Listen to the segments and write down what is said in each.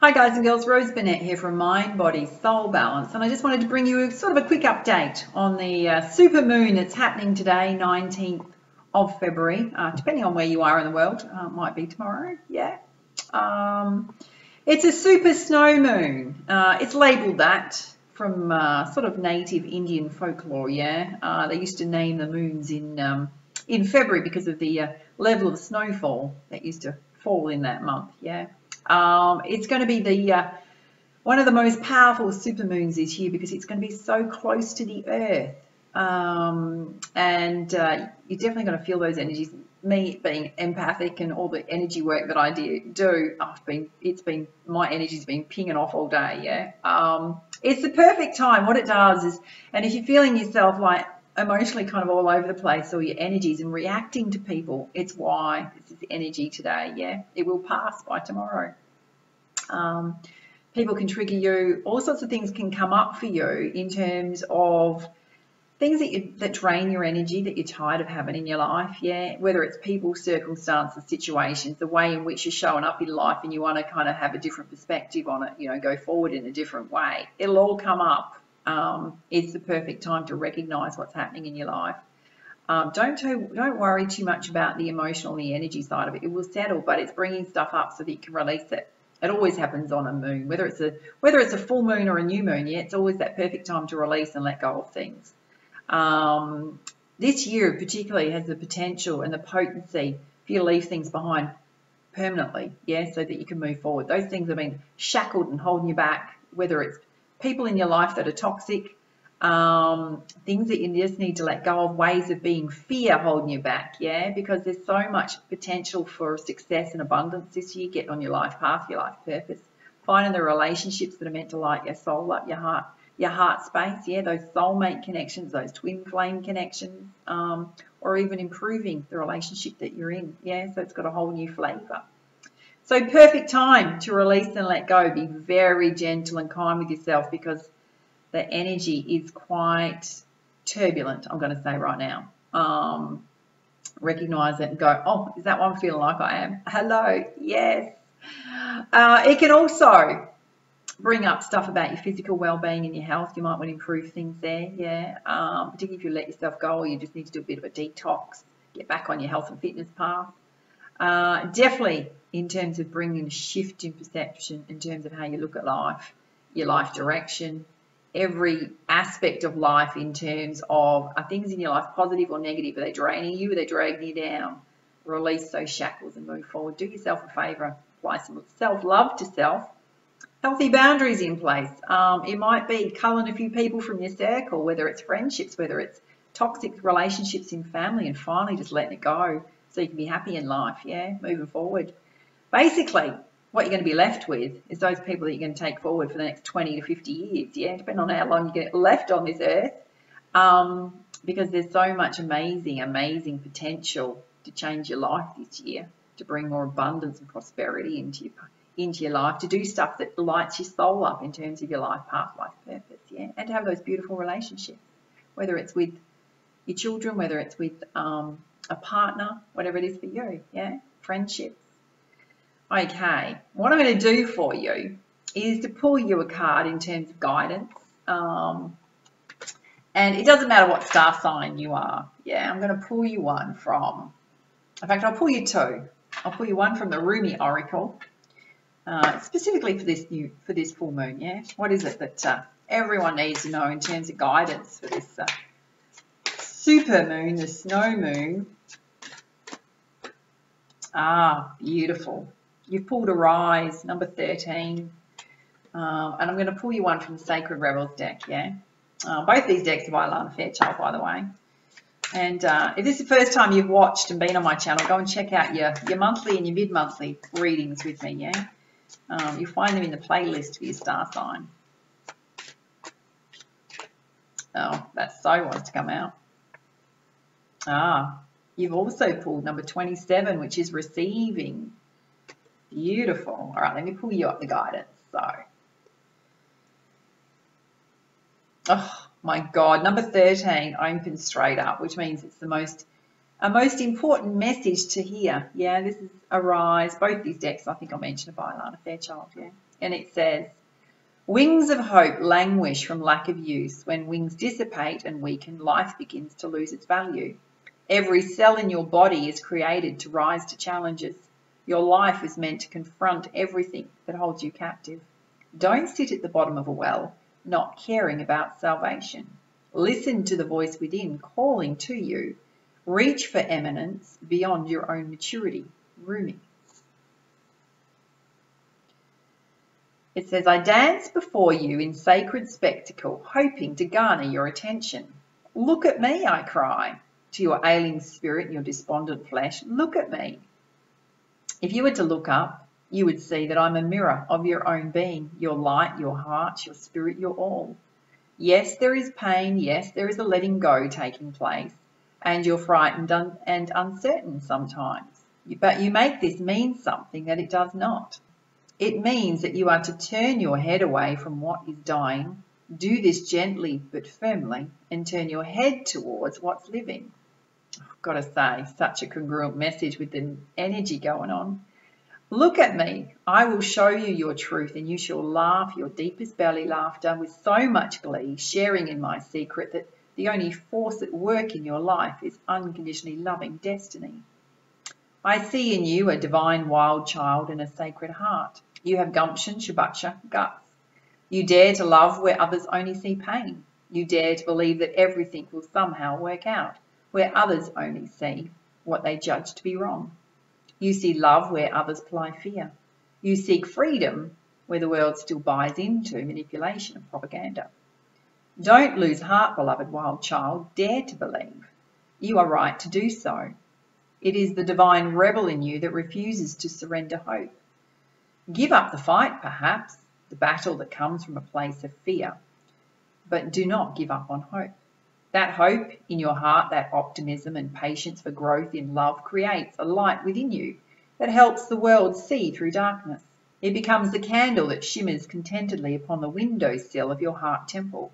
Hi guys and girls, Rose Burnett here from Mind, Body, Soul Balance, and I just wanted to bring you sort of a quick update on the super moon that's happening today, 19th of February, depending on where you are in the world. Might be tomorrow, yeah. It's a super snow moon. It's labelled that from sort of native Indian folklore, yeah. They used to name the moons in February because of the level of snowfall that used to fall in that month, yeah. It's going to be the one of the most powerful supermoons this year because it's going to be so close to the Earth, and you're definitely going to feel those energies. Me being empathic and all the energy work that I do, my energy's been pinging off all day. Yeah, it's the perfect time. What it does is, and if you're feeling yourself like emotionally kind of all over the place, or your energies and reacting to people, it's why this is the energy today. Yeah, it will pass by tomorrow. People can trigger you, all sorts of things can come up for you in terms of things that drain your energy, that you're tired of having in your life. Yeah, whether it's people, circumstances, situations, the way in which you're showing up in life, and you want to kind of have a different perspective on it, you know, go forward in a different way. It'll all come up. It's the perfect time to recognize what's happening in your life. Don't worry too much about the emotional and the energy side of it. It will settle, but it's bringing stuff up so that you can release it. It always happens on a moon, whether it's a full moon or a new moon. Yeah, it's always that perfect time to release and let go of things. This year particularly has the potential and the potency for you to leave things behind permanently, yeah, so that you can move forward. Those things have been shackled and holding you back, whether it's people in your life that are toxic, things that you just need to let go of, ways of being, fear holding you back, yeah, because there's so much potential for success and abundance this year, getting on your life path, your life purpose, finding the relationships that are meant to light your soul up, your heart space, yeah, those soulmate connections, those twin flame connections, or even improving the relationship that you're in, yeah, so it's got a whole new flavour. So perfect time to release and let go. Be very gentle and kind with yourself because the energy is quite turbulent, I'm going to say right now. Recognize it and go, oh, is that what I'm feeling like I am? Hello, yes. It can also bring up stuff about your physical well-being and your health. You might want to improve things there, yeah. Particularly if you let yourself go, or you just need to do a bit of a detox, get back on your health and fitness path. Definitely in terms of bringing a shift in perception in terms of how you look at life, your life direction, every aspect of life in terms of, are things in your life positive or negative? Are they draining you? Are they dragging you down? Release those shackles and move forward. Do yourself a favour. Apply some self-love to self. Healthy boundaries in place. It might be culling a few people from your circle, whether it's friendships, whether it's toxic relationships in family, and finally just letting it go so you can be happy in life, yeah, moving forward. Basically, what you're going to be left with is those people that you're going to take forward for the next 20 to 50 years, yeah, depending on how long you get left on this earth, because there's so much amazing potential to change your life this year, to bring more abundance and prosperity into your life, to do stuff that lights your soul up in terms of your life path, life purpose, yeah, and to have those beautiful relationships, whether it's with your children, whether it's with a partner, whatever it is for you, yeah, friendships. Okay, what I'm going to do for you is to pull you a card in terms of guidance, and it doesn't matter what star sign you are, yeah, I'm going to pull you one from, in fact, I'll pull you two. I'll pull you one from the Rumi Oracle, specifically for this full moon, yeah. What is it that everyone needs to know in terms of guidance for this super moon, the snow moon? Ah, beautiful. You've pulled a Rise, number 13. And I'm going to pull you one from the Sacred Rebels deck, yeah. Both these decks are by Lana Fairchild, by the way. And if this is the first time you've watched and been on my channel, go and check out your monthly and your mid-monthly readings with me, yeah. You'll find them in the playlist for your star sign. Oh, that so wants to come out. Ah, you've also pulled number 27, which is Receiving. Beautiful. All right, let me pull you up the guidance. So, oh my God, number 13 opens straight up, which means it's a most important message to hear. Yeah, this is Arise. Both these decks, I think I mentioned by Lana Fairchild. Yeah, And it says, wings of hope languish from lack of use. When wings dissipate and weaken, life begins to lose its value. Every cell in your body is created to rise to challenges. Your life is meant to confront everything that holds you captive. Don't sit at the bottom of a well, not caring about salvation. Listen to the voice within calling to you. Reach for eminence beyond your own maturity. Rumi. It says, I dance before you in sacred spectacle, hoping to garner your attention. Look at me, I cry, to your ailing spirit and your despondent flesh. Look at me. If you were to look up, you would see that I'm a mirror of your own being, your light, your heart, your spirit, your all. Yes, there is pain. Yes, there is a letting go taking place, and you're frightened and uncertain sometimes. But you make this mean something that it does not. It means that you are to turn your head away from what is dying. Do this gently but firmly, and turn your head towards what's living. I've got to say, such a congruent message with the energy going on. Look at me. I will show you your truth, and you shall laugh your deepest belly laughter with so much glee, sharing in my secret that the only force at work in your life is unconditionally loving destiny. I see in you a divine wild child and a sacred heart. You have gumption, shabacha, guts. You dare to love where others only see pain. You dare to believe that everything will somehow work out, where others only see what they judge to be wrong. You see love where others apply fear. You seek freedom where the world still buys into manipulation and propaganda. Don't lose heart, beloved wild child. Dare to believe. You are right to do so. It is the divine rebel in you that refuses to surrender hope. Give up the fight, perhaps, the battle that comes from a place of fear, but do not give up on hope. That hope in your heart, that optimism and patience for growth in love creates a light within you that helps the world see through darkness. It becomes the candle that shimmers contentedly upon the windowsill of your heart temple.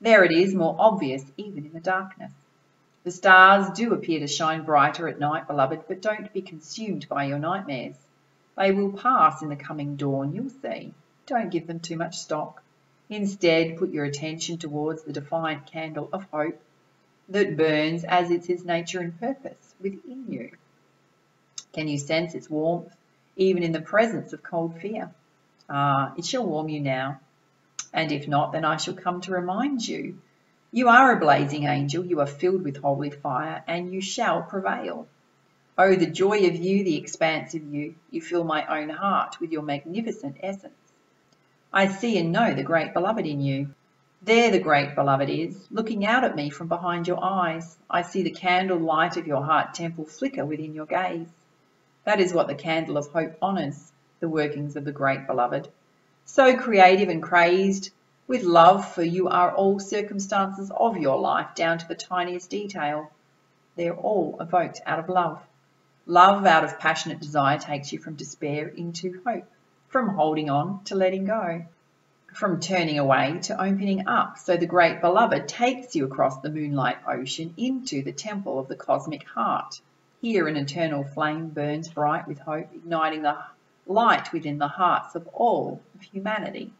There it is, more obvious even in the darkness. The stars do appear to shine brighter at night, beloved, but don't be consumed by your nightmares. They will pass in the coming dawn, you'll see. Don't give them too much stock. Instead, put your attention towards the defiant candle of hope that burns as it's its nature and purpose within you. Can you sense its warmth, even in the presence of cold fear? It shall warm you now. And if not, then I shall come to remind you. You are a blazing angel, you are filled with holy fire, and you shall prevail. Oh, the joy of you, the expanse of you. You fill my own heart with your magnificent essence. I see and know the great beloved in you. There the great beloved is, looking out at me from behind your eyes. I see the candle light of your heart temple flicker within your gaze. That is what the candle of hope honours, the workings of the great beloved. So creative and crazed with love, for you are all circumstances of your life, down to the tiniest detail. They're all evoked out of love. Love out of passionate desire takes you from despair into hope, from holding on to letting go, from turning away to opening up. So the great beloved takes you across the moonlight ocean into the temple of the cosmic heart. Here an eternal flame burns bright with hope, igniting the light within the hearts of all of humanity.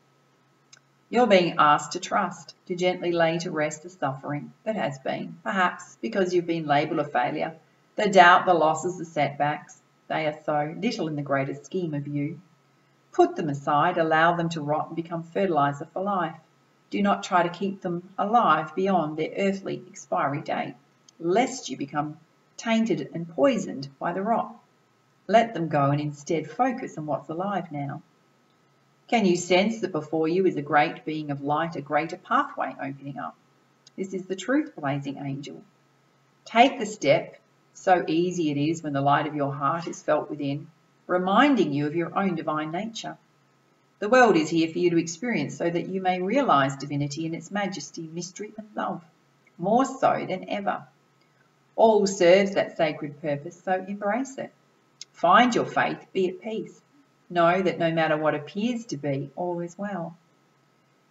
You're being asked to trust, to gently lay to rest the suffering that has been, perhaps because you've been labelled a failure. The doubt, the losses, the setbacks, they are so little in the greater scheme of you. Put them aside, allow them to rot and become fertilizer for life. Do not try to keep them alive beyond their earthly expiry date, lest you become tainted and poisoned by the rot. Let them go and instead focus on what's alive now. Can you sense that before you is a great being of light, a greater pathway opening up? This is the truth, blazing angel. Take the step. So easy it is when the light of your heart is felt within, reminding you of your own divine nature. The world is here for you to experience so that you may realize divinity in its majesty, mystery and love, more so than ever. All serves that sacred purpose, so embrace it. Find your faith, be at peace. Know that no matter what appears to be, all is well.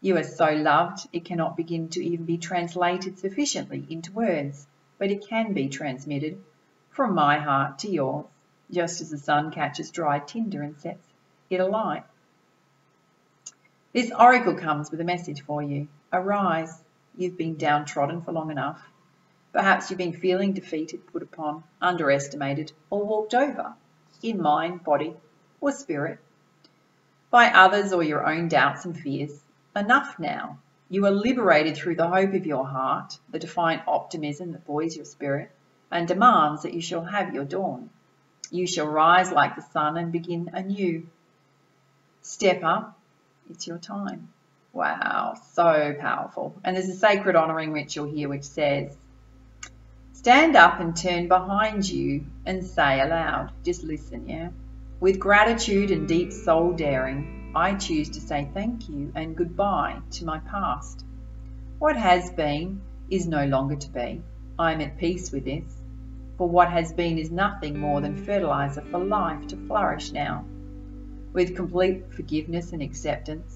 You are so loved, it cannot begin to even be translated sufficiently into words, but it can be transmitted from my heart to yours, just as the sun catches dry tinder and sets it alight. This oracle comes with a message for you. Arise. You've been downtrodden for long enough. Perhaps you've been feeling defeated, put upon, underestimated, or walked over, in mind, body, or spirit, by others or your own doubts and fears. Enough now. You are liberated through the hope of your heart, the defiant optimism that buoys your spirit, and demands that you shall have your dawn. You shall rise like the sun and begin anew. Step up. It's your time. Wow, so powerful. And there's a sacred honouring ritual here which says, stand up and turn behind you and say aloud. Just listen, yeah? With gratitude and deep soul daring, I choose to say thank you and goodbye to my past. What has been is no longer to be. I am at peace with this. For what has been is nothing more than fertilizer for life to flourish now. With complete forgiveness and acceptance,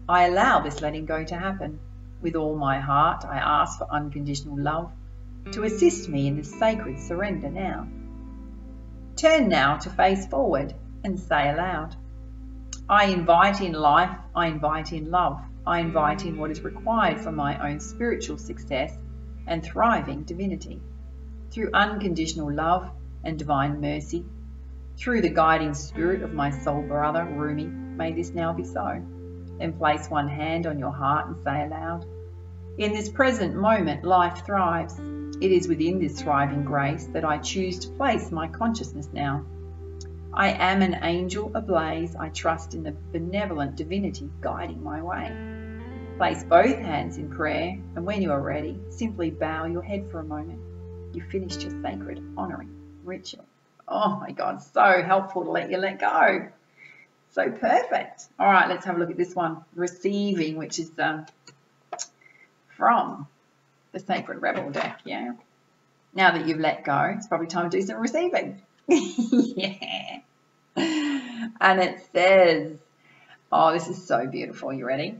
I allow this letting go to happen. With all my heart, I ask for unconditional love to assist me in this sacred surrender now. Turn now to face forward and say aloud, I invite in life, I invite in love, I invite in what is required for my own spiritual success and thriving divinity. Through unconditional love and divine mercy, through the guiding spirit of my soul brother, Rumi, may this now be so. Then place one hand on your heart and say aloud, in this present moment, life thrives. It is within this thriving grace that I choose to place my consciousness now. I am an angel ablaze. I trust in the benevolent divinity guiding my way. Place both hands in prayer, and when you are ready, simply bow your head for a moment. You finished your sacred honouring ritual. Oh my God, so helpful to let you let go. So perfect. All right, let's have a look at this one. Receiving, which is from the Sacred Rebel deck, yeah. Now that you've let go, it's probably time to do some receiving. Yeah. And it says, oh, this is so beautiful. You ready?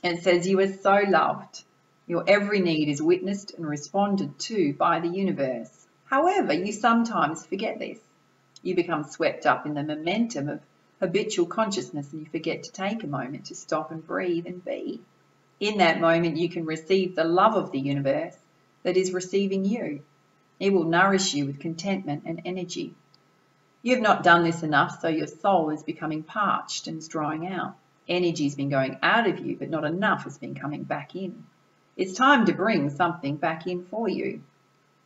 It says, you are so loved. Your every need is witnessed and responded to by the universe. However, you sometimes forget this. You become swept up in the momentum of habitual consciousness and you forget to take a moment to stop and breathe and be. In that moment, you can receive the love of the universe that is receiving you. It will nourish you with contentment and energy. You have not done this enough, so your soul is becoming parched and is drying out. Energy has been going out of you, but not enough has been coming back in. It's time to bring something back in for you,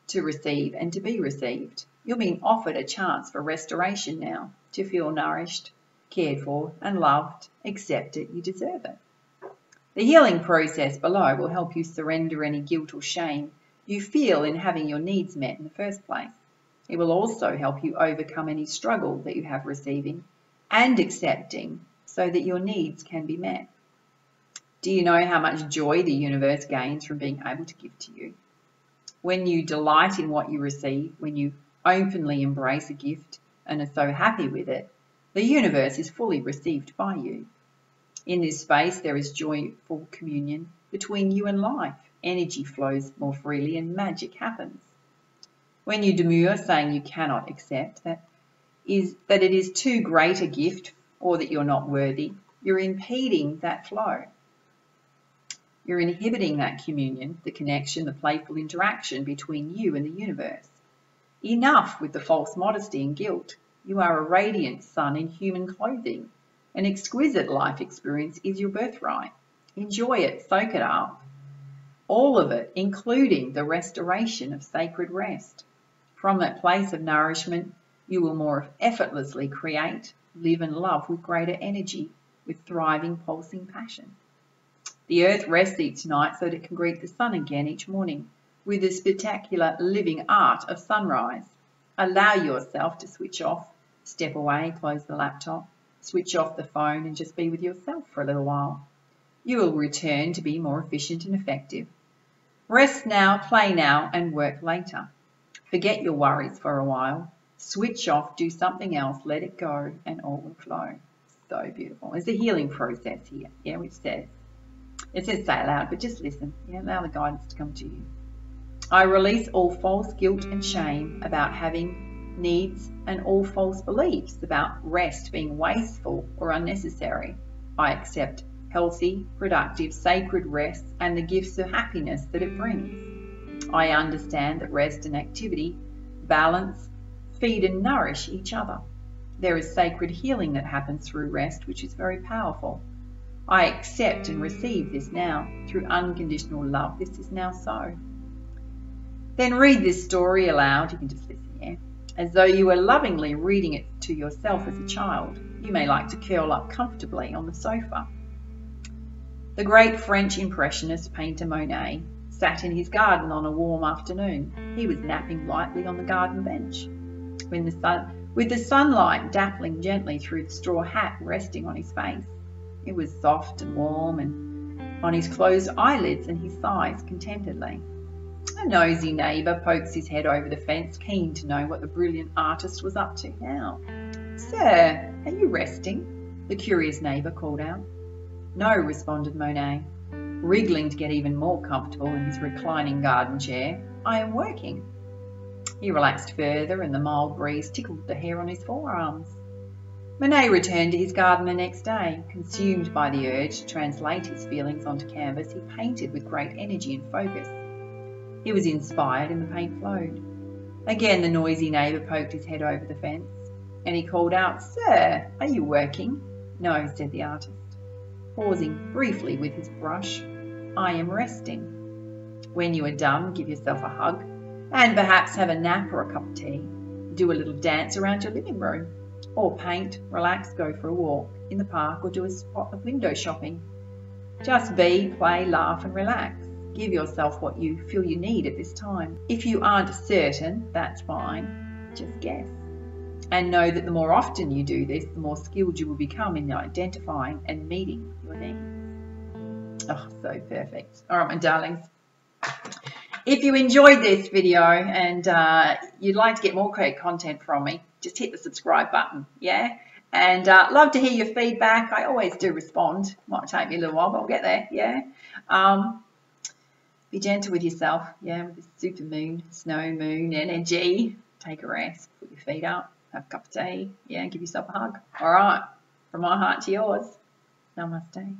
to receive and to be received. You're being offered a chance for restoration now, to feel nourished, cared for and loved. Accept it, you deserve it. The healing process below will help you surrender any guilt or shame you feel in having your needs met in the first place. It will also help you overcome any struggle that you have receiving and accepting so that your needs can be met. Do you know how much joy the universe gains from being able to give to you? When you delight in what you receive, when you openly embrace a gift and are so happy with it, the universe is fully received by you. In this space, there is joyful communion between you and life. Energy flows more freely and magic happens. When you demur, saying you cannot accept that it is too great a gift or that you're not worthy, you're impeding that flow. You're inhibiting that communion, the connection, the playful interaction between you and the universe. Enough with the false modesty and guilt. You are a radiant sun in human clothing. An exquisite life experience is your birthright. Enjoy it, soak it up. All of it, including the restoration of sacred rest. From that place of nourishment, you will more effortlessly create, live and love with greater energy, with thriving, pulsing passion. The earth rests each night so that it can greet the sun again each morning with the spectacular living art of sunrise. Allow yourself to switch off, step away, close the laptop, switch off the phone and just be with yourself for a little while. You will return to be more efficient and effective. Rest now, play now, and work later. Forget your worries for a while. Switch off, do something else, let it go, and all will flow. So beautiful. There's a healing process here, yeah, which says, it says say aloud, but just listen. Yeah, allow the guidance to come to you. I release all false guilt and shame about having needs and all false beliefs about rest being wasteful or unnecessary. I accept healthy, productive, sacred rest and the gifts of happiness that it brings. I understand that rest and activity balance, feed and nourish each other. There is sacred healing that happens through rest, which is very powerful. I accept and receive this now through unconditional love. This is now so. Then read this story aloud. You can just listen, yeah, as though you were lovingly reading it to yourself as a child. You may like to curl up comfortably on the sofa. The great French impressionist painter Monet sat in his garden on a warm afternoon. He was napping lightly on the garden bench with the sunlight dappling gently through the straw hat resting on his face. It was soft and warm and on his closed eyelids, and he sighs contentedly. A nosy neighbour pokes his head over the fence, keen to know what the brilliant artist was up to now. "Sir, are you resting?" the curious neighbour called out. "No," responded Monet, wriggling to get even more comfortable in his reclining garden chair. "I am working." He relaxed further, and the mild breeze tickled the hair on his forearms. Monet returned to his garden the next day. Consumed by the urge to translate his feelings onto canvas, he painted with great energy and focus. He was inspired and the paint flowed. Again the noisy neighbour poked his head over the fence, and he called out, "Sir, are you working?" "No," said the artist, pausing briefly with his brush. "I am resting." When you are done, give yourself a hug, and perhaps have a nap or a cup of tea. Do a little dance around your living room, or paint, relax, go for a walk in the park, or do a spot of window shopping. Just be, play, laugh and relax. Give yourself what you feel you need at this time. If you aren't certain, that's fine. Just guess. And know that the more often you do this, the more skilled you will become in identifying and meeting your needs. Oh, so perfect. All right, my darlings. If you enjoyed this video and you'd like to get more great content from me, just hit the subscribe button, yeah? And love to hear your feedback. I always do respond. Might take me a little while, but I'll get there, yeah? Be gentle with yourself, yeah, with this super moon, snow moon energy. Take a rest, put your feet up, have a cup of tea, yeah, give yourself a hug. All right, from my heart to yours, namaste.